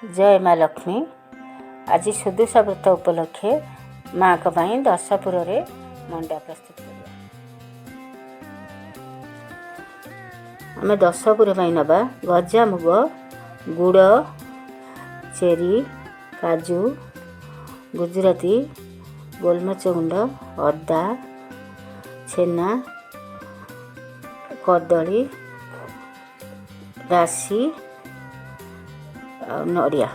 जय माँ लक्ष्मी। आज सुदुषा व्रत उपलक्षे माँ का दशपुर मंडा प्रस्तुत करवा। आम दशपुर नवा गजामुग, गुड़, चेरी, काजू, गुजराती, गोलमरिच गुंड, अदा, छेना, कदली, राशि नड़िया।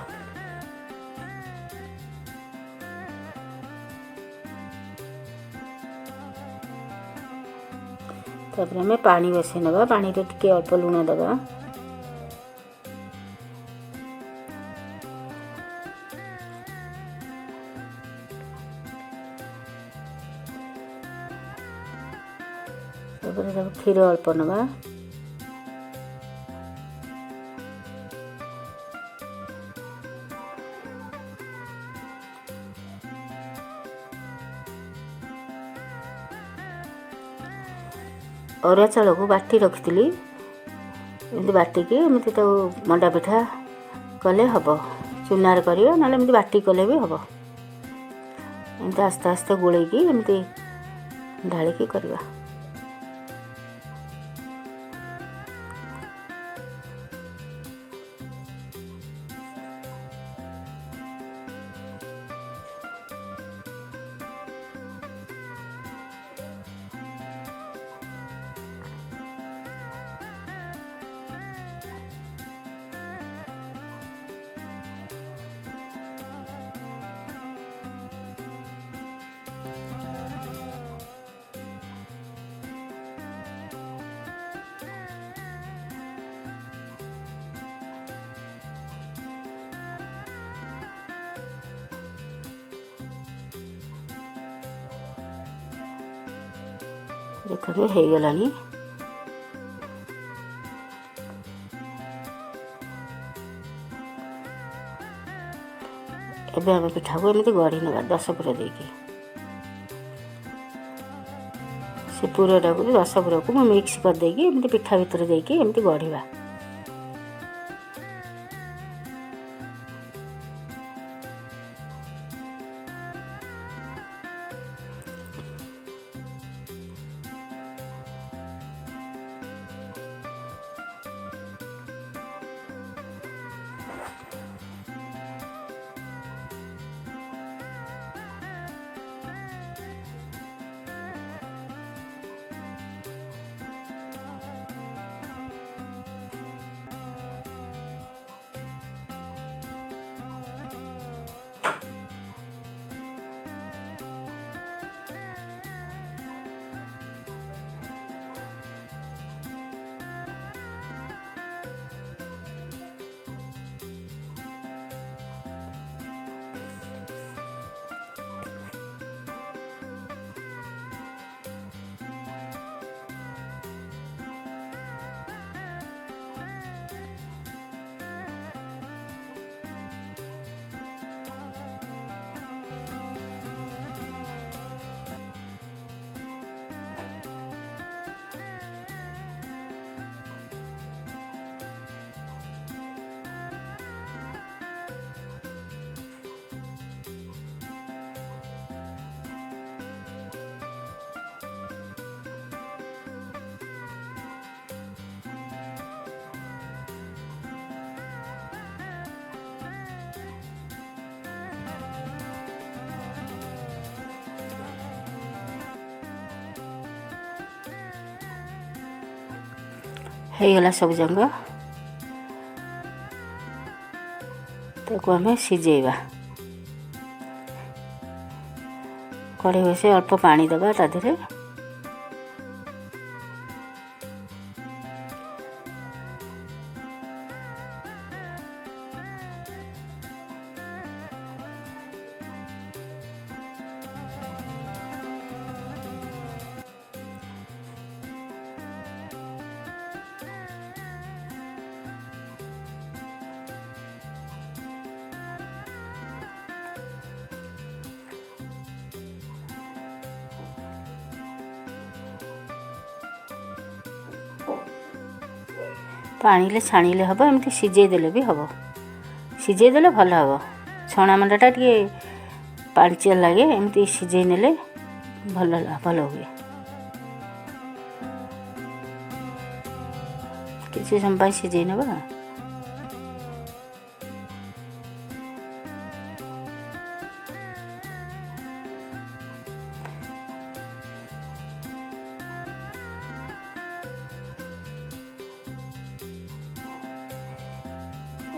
तापर आम पानी बसई नवा। पानी रे टिके अल्प लुण दबा। तापर क्षीर अल्प नवा। अरुआ चाउल को बाटी रखी एमती बाटिकी एमती तो मंडा पिठा कले हम। चूनार कर ना बाटी कले भी हम। एमती आस्ते आस्ते गोलैकी एमती ढालिकी करवा। देखो हो गलानी। एबे आम पिठा को एमती गढ़ी नवा दशपुर देकी। से पुरटा को दशपुर को मिक्स कर देकी एमती पिठा भितर देकी एमती गढ़ीवा। ହେଇଗଲା ସବୁ ଯାକ ତାକୁ ଆମେ ସିଝେଇବା। କଢ଼େଇ ବସେଇ ଅଳ୍ପ ପାଣି ଦେବା ତା ଦେହରେ। पानी छाणिले हम, एमती सिझे देले भी हम। ସିଝେଇ ଦେଲେ ଭଲ ହେବ। ଛଣା ମଣ୍ଡାଟା ଟିକେ ପାଣିଚିଆ ଲାଗେ, ଏମିତି ସିଝେଇ ନେଲେ ଭଲ ହୁଏ। କିଛି ସମୟ ପାଇଁ ସିଝେଇ ନେବା।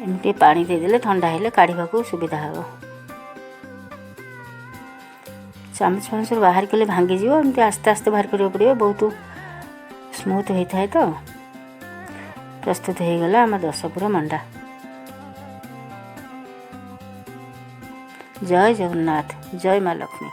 ଏମିତି ପାଣି ଦେଇଦେଲେ ଥଣ୍ଡା ହେଲେ କାଢ଼ିବାକୁ ସୁବିଧା ହେବ। ଚାମଚ ଫାମଚରୁ ବାହାର କଲେ ଭାଙ୍ଗିଯିବ, ଏମିତି ଆସ୍ତେ ଆସ୍ତେ ବାହାର କରିବାକୁ ପଡ଼ିବ। ବହୁତ ସ୍ମୁଥ୍ ହୋଇଥାଏ ତ। ପ୍ରସ୍ତୁତ ହୋଇଗଲା ଆମ 10 ପୁରା ମଣ୍ଡା। ଜୟ ଜଗନ୍ନାଥ, ଜୟ ମା ଲକ୍ଷ୍ମୀ।